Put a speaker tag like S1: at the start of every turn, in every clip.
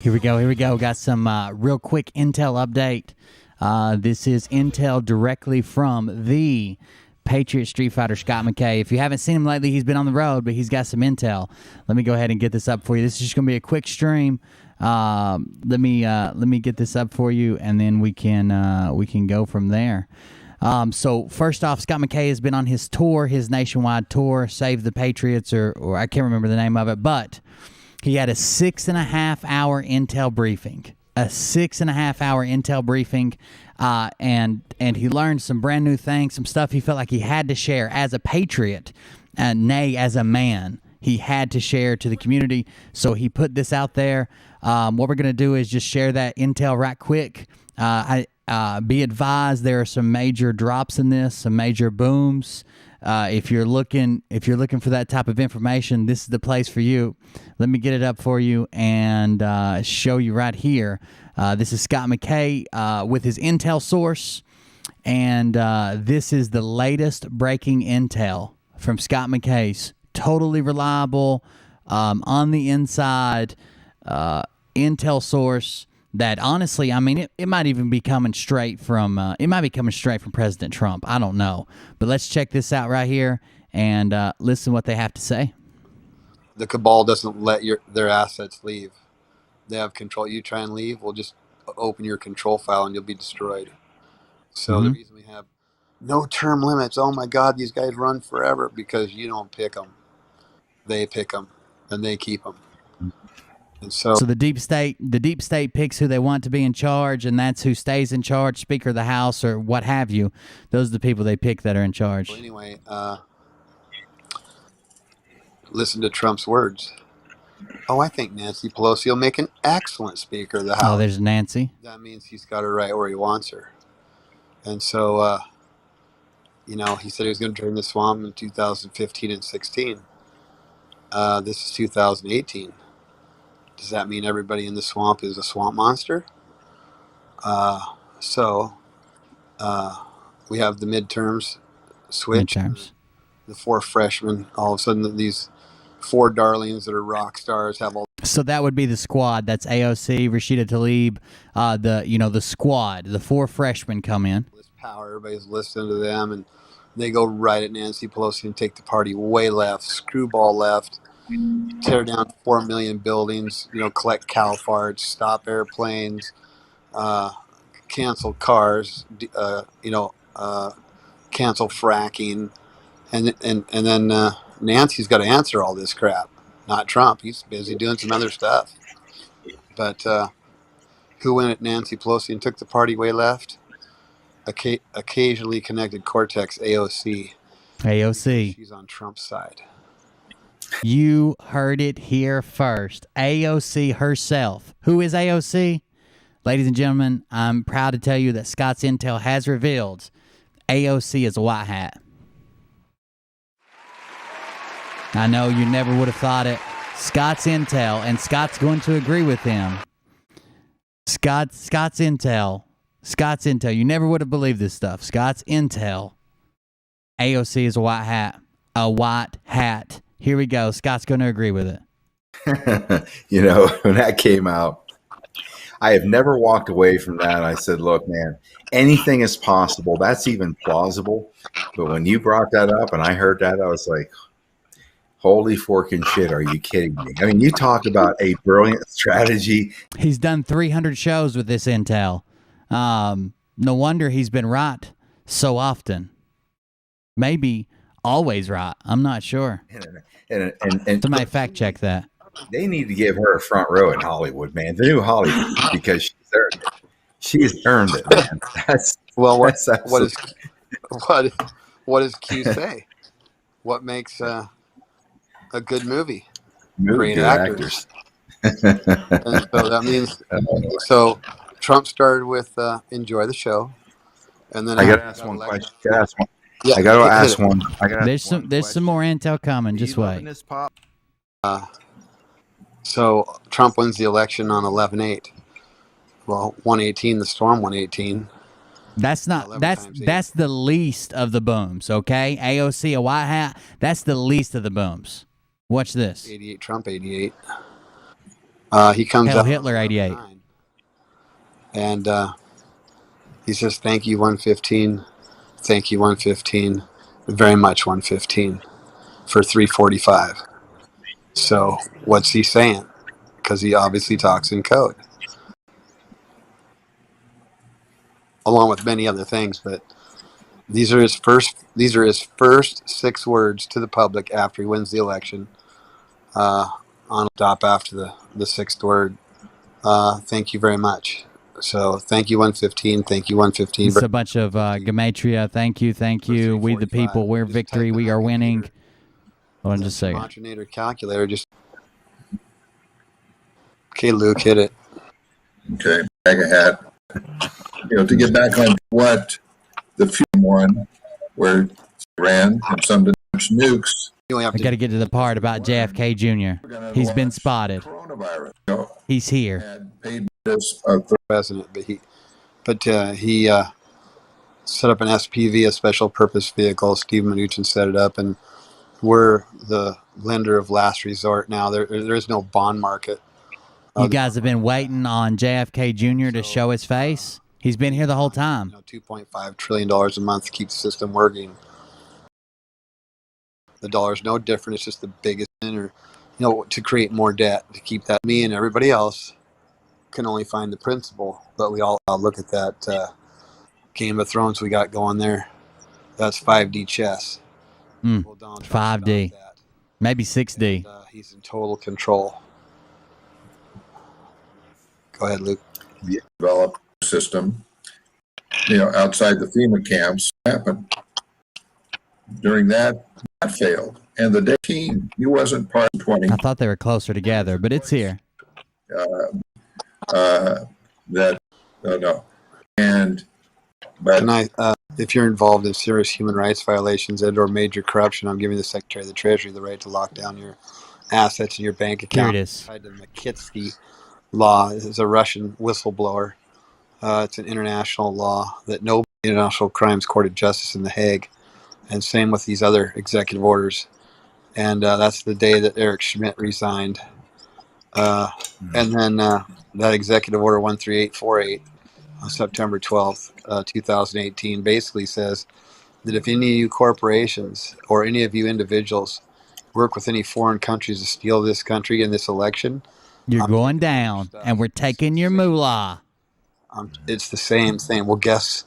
S1: Here we go. Here we go. Got some real quick intel update. This is intel directly from the Patriot StreetFighter Scott Mckay. If you haven't seen him lately, he's been on the road, but he's got some intel. Let me go ahead and get this up for you. This is just going to be a quick stream. Let me get this up for you, and then we can go from there. So first off, Scott Mckay has been on his tour, his nationwide tour, Save the Patriots, or I can't remember the name of it, but he had a 6.5-hour intel briefing. And he learned some brand new things, some stuff he felt like he had to share as a patriot, nay, as a man. He had to share to the community, so he put this out there. What we're going to do is just share that intel right quick. Be advised, there are some major drops in this, some major booms. If you're looking for that type of information, this is the place for you. Let me get it up for you and show you right here. This is Scott Mckay with his intel source, and this is the latest breaking intel from Scott Mckay's totally reliable, on the inside intel source. That honestly, I mean, it might even be coming straight from President Trump. I don't know, but let's check this out right here and listen what they have to say.
S2: The cabal doesn't let their assets leave. They have control. You try and leave, we'll just open your control file and you'll be destroyed. So the reason we have no term limits, oh my God, these guys run forever, because you don't pick them. They pick them and they keep them. And so
S1: the deep state picks who they want to be in charge, and that's who stays in charge, Speaker of the House or what have you. Those are the people they pick that are in charge.
S2: Well, anyway, listen to Trump's words. Oh, I think Nancy Pelosi will make an excellent Speaker of the House.
S1: Oh, there's Nancy.
S2: That means he's got her right where he wants her. And so, he said he was going to drain the swamp in 2015 and 16. This is 2018. Does that mean everybody in the swamp is a swamp monster? We have the midterms switch. The four freshmen, all of a sudden these four darlings that are rock stars have all.
S1: So that would be the squad. That's AOC, Rashida Tlaib, the squad. The four freshmen come in.
S2: This power, everybody's listening to them, and they go right at Nancy Pelosi and take the party way left, screwball left. Tear down 4 million buildings, collect cow farts, stop airplanes, cancel cars, cancel fracking, and then Nancy's got to answer all this crap, not Trump. He's busy doing some other stuff. But who went at Nancy Pelosi and took the party way left? Occasionally connected cortex, AOC. She's on Trump's side.
S1: You heard it here first. AOC herself. Who is AOC? Ladies and gentlemen, I'm proud to tell you that Scott's Intel has revealed AOC is a white hat. I know you never would have thought it. Scott's Intel, and Scott's going to agree with him. Scott's Intel. You never would have believed this stuff. Scott's Intel. AOC is a white hat. A white hat. Here we go. Scott's going to agree with it.
S3: When that came out, I have never walked away from that. I said, look, man, anything is possible. That's even plausible. But when you brought that up and I heard that, I was like, holy forking shit. Are you kidding me? I mean, you talk about a brilliant strategy.
S1: He's done 300 shows with this intel. No wonder he's been right so often. Maybe always right. I'm not sure.
S3: And
S1: somebody fact check that.
S3: They need to give her a front row in Hollywood, man. The new Hollywood, because she's earned it. She's earned it, man.
S2: What does Q say? What makes a good movie? Great
S3: good
S2: actors. And so that means Trump started with enjoy the show, and then
S3: I got to ask one question.
S2: Yeah,
S3: I got to ask one.
S1: There's some more intel coming. Just wait.
S2: So Trump wins the election on 11/8. Well, 118, the storm 118.
S1: That's the least of the booms, okay? AOC, a white hat, that's the least of the booms. Watch this.
S2: 88, Trump 88. He comes
S1: Hell,
S2: out
S1: Hitler
S2: on
S1: 88.
S2: 9, and he says, "Thank you, 115. Thank you, 115. Very much, 115 for 345." So what's he saying? Because he obviously talks in code, along with many other things. But these are his first 6 words to the public after he wins the election. On stop after the 6th word. Thank you very much. So thank you, 115. Thank you, 115.
S1: It's a bunch of gematria. Thank you, thank you. We the people. We're
S2: Just
S1: victory.
S2: type in
S1: We
S2: that
S1: are winning.
S2: computer.
S1: Hold on just a second.
S2: Gematria calculator. Just okay, Luke, hit it.
S4: Okay, bag of hat. To get back on what the film one, where Iran and some did launch nukes.
S1: I got to get to the part about JFK Jr. He's been spotted.
S4: Coronavirus.
S1: He's here.
S4: Had paid this
S2: President, but he set up an SPV, a special purpose vehicle. Steve Mnuchin set it up, and we're the lender of last resort now. There is no bond market.
S1: You guys have been waiting on JFK Jr. to show his face. He's been here the whole time.
S2: $2.5 trillion a month to keep the system working. The dollar's no different. It's just the biggest winner, to create more debt, to keep that. Me and everybody else can only find the principle, but we all look at that Game of Thrones we got going there. That's 5D chess.
S1: Well, 5D, maybe 6D.
S2: And, he's in total control. Go ahead, Luke.
S4: The developed system, outside the FEMA camps happened. During that failed, and the team, he wasn't part of 20.
S1: I thought they were closer together, but it's here.
S4: No, and but
S2: tonight, if you're involved in serious human rights violations and/or major corruption, I'm giving the Secretary of the Treasury the right to lock down your assets in your bank account.
S1: Here it is.
S2: The Mckay law is a Russian whistleblower. It's an international law that no International Crimes Court of Justice in The Hague, and same with these other executive orders. And that's the day that Eric Schmidt resigned. And then that executive order 13848 on September 12th, 2018, basically says that if any of you corporations or any of you individuals work with any foreign countries to steal this country in this election,
S1: you're going down, and we're taking your moolah.
S2: It's the same thing. Well, guess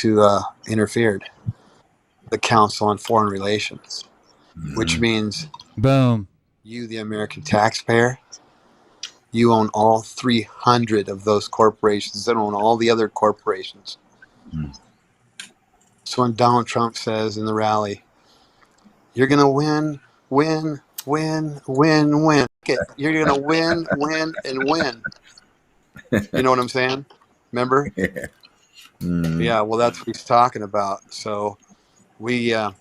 S2: who interfered? The Council on Foreign Relations, which means,
S1: boom,
S2: you, the American taxpayer, you own all 300 of those corporations that own all the other corporations. So when Donald Trump says in the rally, you're going to win, win, win, win, win. You're going to win, win, and win. You know what I'm saying? Remember? Yeah, well, that's what he's talking about. So we not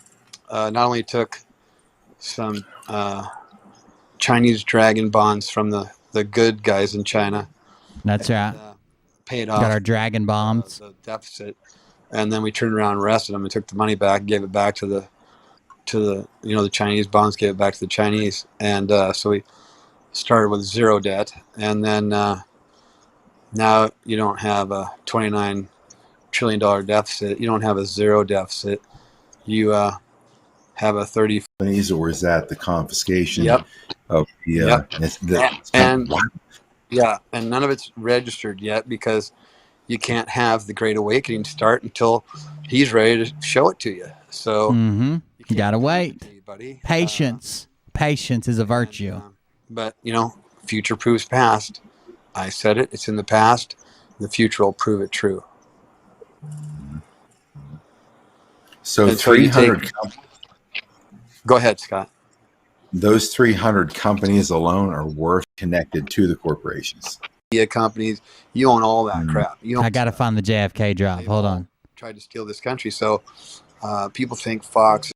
S2: only took some Chinese dragon bonds from the good guys in China.
S1: That's right.
S2: Paid off.
S1: Got our dragon bombs.
S2: The deficit. And then we turned around and arrested them and took the money back, gave it back to the the Chinese bonds, gave it back to the Chinese. And so we started with zero debt. And then now you don't have a $29 trillion deficit. You don't have a zero deficit. You have a 30.
S3: Or is that the confiscation of the
S2: and none of it's registered yet because you can't have the Great Awakening start until he's ready to show it to you. So
S1: you gotta wait. Patience. Patience is a virtue.
S2: But future proves past. I said it. It's in the past. The future will prove it true.
S3: So 300.
S2: Go ahead, Scott.
S3: Those 300 companies alone are worth connected to the corporations.
S2: Media companies, you own all that crap.
S1: I got to find the JFK drop. Hold on.
S2: Tried to steal this country. So people think Fox.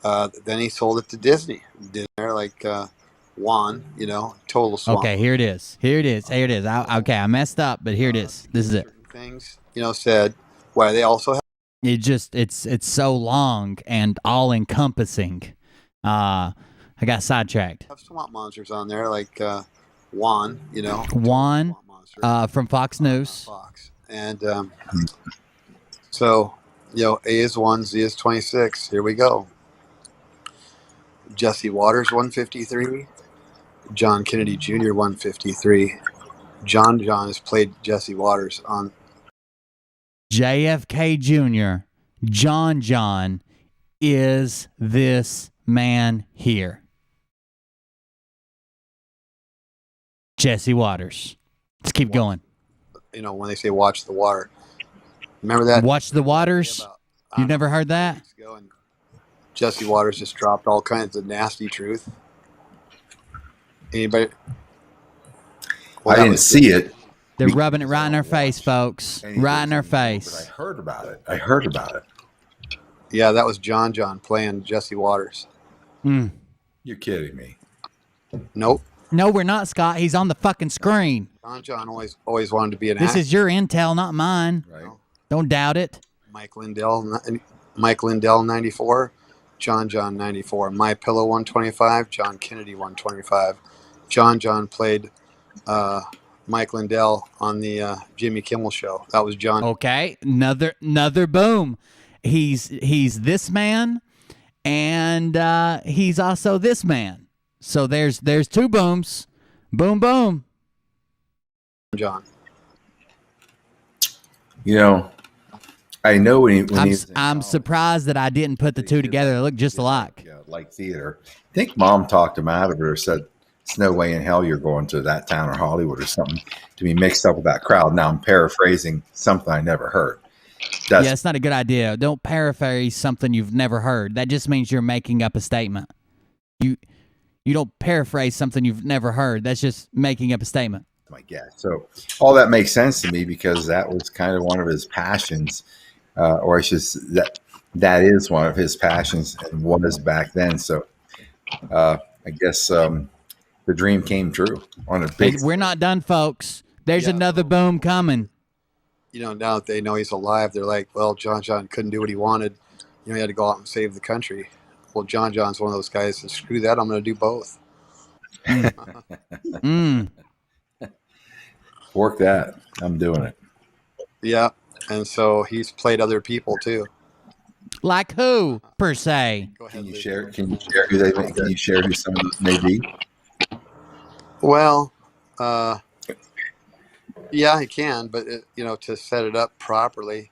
S2: Then he sold it to Disney. They're like Juan, total swamp.
S1: Okay, here it is. I messed up, but here it is. This is it.
S2: Things, said why they also have.
S1: It's so long and all encompassing. I got sidetracked.
S2: Have swamp monsters on there like Juan,
S1: Juan
S2: swamp monster,
S1: from Fox News.
S2: Fox, and so A is 1, Z is 26. Here we go. Jesse Waters 153, John Kennedy Jr. 153. John has played Jesse Waters on
S1: JFK Jr. John is this man here. Jesse Waters. Let's keep going.
S2: When they say watch the water. Remember that?
S1: Watch the waters? You've never heard that?
S2: And Jesse Waters just dropped all kinds of nasty truth. Anybody?
S3: I didn't see it.
S1: They're rubbing it right in our face, folks. Right in our face.
S3: But I heard about it.
S2: Yeah, that was John playing Jesse Waters.
S3: You're kidding me.
S2: Nope.
S1: No, we're not, Scott. He's on the fucking screen.
S2: John always wanted to be an actor.
S1: This is your intel, not mine.
S3: Right.
S1: Don't doubt it.
S2: Mike Lindell 94, John 94, My Pillow 125, John Kennedy 125. John played Mike Lindell on the Jimmy Kimmel Show. That was John.
S1: Okay, another boom. He's this man, and he's also this man. So there's two booms. Boom, boom.
S2: John.
S3: I know when he's
S1: I'm surprised that I didn't put the two together. They look just alike.
S3: Like theater. I think Mom talked him out of it or said, "It's no way in hell you're going to that town or Hollywood or something to be mixed up with that crowd." Now I'm paraphrasing something I never heard.
S1: Yeah, it's not a good idea. Don't paraphrase something you've never heard. That just means you're making up a statement. You don't paraphrase something you've never heard. That's just making up a statement.
S3: My guess. So all that makes sense to me because that was kind of one of his passions, or it's just that is one of his passions and was back then. So I guess the dream came true on a big.
S1: Hey, we're not done, folks. There's another boom coming.
S2: Now that they know he's alive, they're like, well, John couldn't do what he wanted. He had to go out and save the country. Well, John's one of those guys that screw that. I'm going to do both.
S3: Work that. I'm doing it.
S2: Yeah. And so he's played other people too.
S1: Like who, per se?
S2: Go ahead,
S3: Can you share who they may? Can you share who some of them may be?
S2: Well, yeah, I can, but to set it up properly,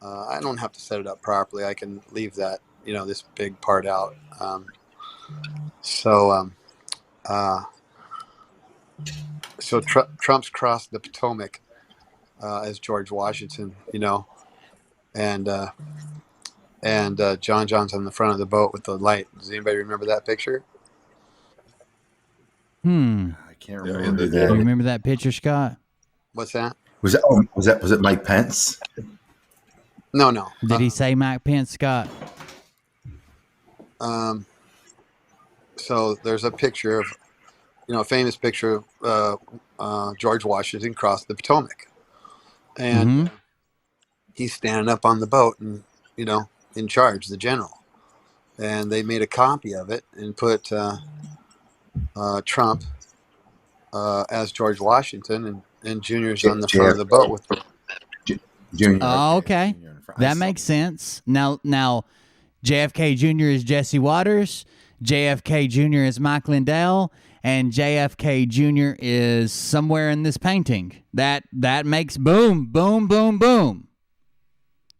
S2: I don't have to set it up properly. I can leave that, this big part out. So Trump's crossed the Potomac as George Washington, and John's on the front of the boat with the light. Does anybody remember that picture?
S3: I can't remember
S1: Do you remember that picture, Scott?
S2: What's that?
S3: Was it Mike Pence?
S2: No.
S1: Did he say Mike Pence, Scott?
S2: So there's a picture of, a famous picture of George Washington crossed the Potomac, and he's standing up on the boat and in charge, the general, and they made a copy of it and put Trump as George Washington and Junior's on the front of the boat with
S3: Junior.
S1: Oh, okay. That makes sense. Now, JFK Jr. is Jesse Waters, JFK Jr. is Mike Lindell, and JFK Jr. is somewhere in this painting. That makes boom, boom, boom, boom.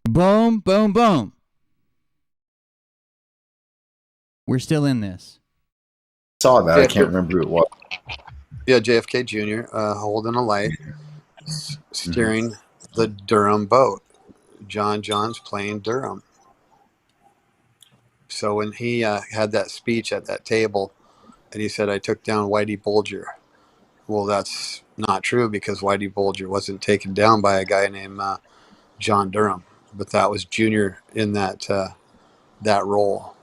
S1: Boom, boom, boom. We're still in this.
S3: Saw that. I can't remember who it was.
S2: Yeah, JFK Jr. Holding a light, steering the Durham boat. John's playing Durham. So when he had that speech at that table, and he said, "I took down Whitey Bulger," well, that's not true because Whitey Bulger wasn't taken down by a guy named John Durham, but that was Junior in that role.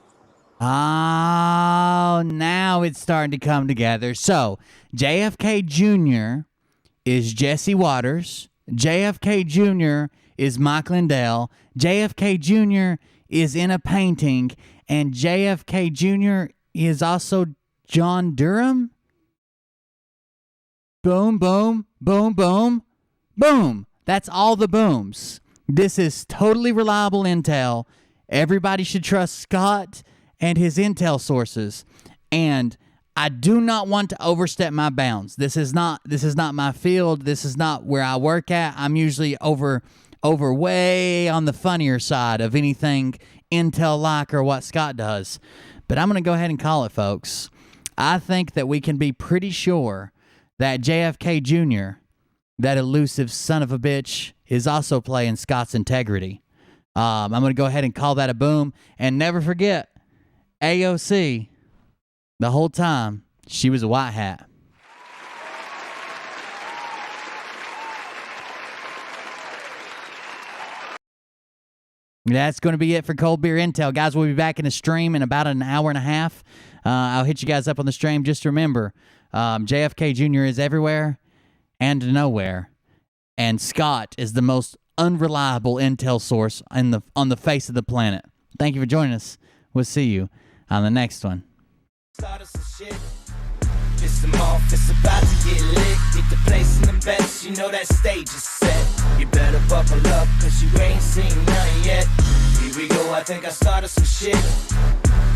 S1: Oh, now it's starting to come together. So JFK Jr. is Jesse Waters. JFK Jr. is Mike Lindell. JFK Jr. is in a painting, and JFK Jr. he is also John Durham. Boom, boom, boom, boom, boom. That's all the booms. This is totally reliable intel. Everybody should trust Scott and his intel sources. And I do not want to overstep my bounds. This is not my field. This is not where I work at. I'm usually over way on the funnier side of anything intel-like or what Scott does. But I'm going to go ahead and call it, folks. I think that we can be pretty sure that JFK Jr., that elusive son of a bitch, is also playing Scott's integrity. I'm going to go ahead and call that a boom. And never forget, AOC, the whole time, she was a white hat. That's going to be it for Cold Beer Intel. Guys, we'll be back in the stream in about an hour and a half. I'll hit you guys up on the stream. Just remember, JFK Jr. is everywhere and nowhere. And Scott is the most unreliable intel source on the face of the planet. Thank you for joining us. We'll see you on the next one.
S5: Piss them off, it's about to get lit. Get the place in them bets, you know that stage is set. You better buckle up, cause you ain't seen nothing yet. Here we go, I think I started some shit.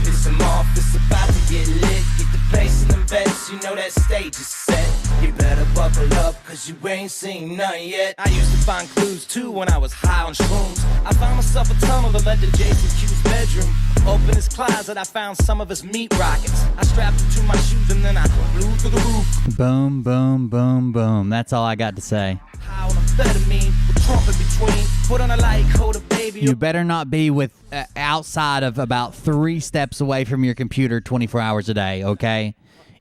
S5: Piss them off, it's about to get lit. Get the place in them bets, you know that stage is set. You better buckle up, cause you ain't seen nothing yet. I used to find clues too when I was high on shrooms. I found myself a tunnel that led to Jason Q's bedroom. Open his closet, I found some of his meat rockets. I strapped them to my shoes and then I flew through the roof.
S1: Boom, boom, boom, boom. That's all I got to say.
S5: High on amphetamine, with Trump in between. Put on a light coat of baby.
S1: You better not be with outside of about 3 steps away from your computer 24 hours a day, okay?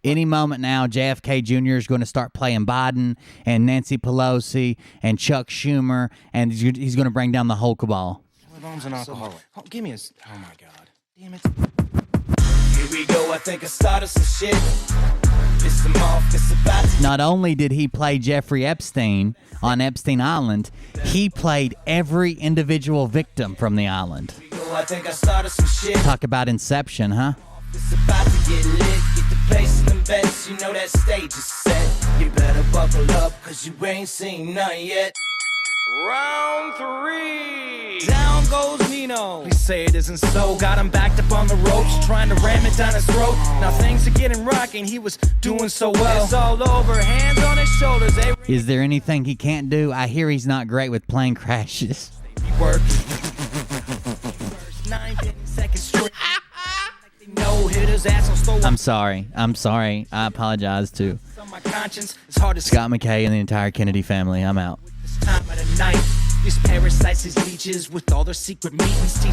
S1: Any moment now, JFK Jr. is going to start playing Biden and Nancy Pelosi and Chuck Schumer, and he's going to bring down the whole cabal.
S5: Bombs and alcoholic. Oh, give me a... Oh, my God. Damn it. Here we go. I think I started some shit. Piss them off. It's about to...
S1: Not only did he play Jeffrey Epstein on Epstein Island, he played every individual victim from the island.
S5: Here we go. I think I started some shit.
S1: Talk about Inception, huh?
S5: It's about to get lit. Get the place in them bets. You know that stage is set. You better buckle up, cause you ain't seen nothing yet. Round 3. Down goes Nino. They say it isn't so. Got him backed up on the ropes, trying to ram it down his throat. Now things are getting rocking. He was doing so well. It's all over. Hands on his shoulders.
S1: Is there anything he can't do? I hear he's not great with plane crashes.
S5: He worked. First 9 seconds straight. No hitters, ass on slow.
S1: I'm sorry. I apologize to
S5: My conscience is hard to
S1: Scott Mckay and the entire Kennedy family. I'm out.
S5: this time of the night. These parasites, these leeches with all their secret meetings.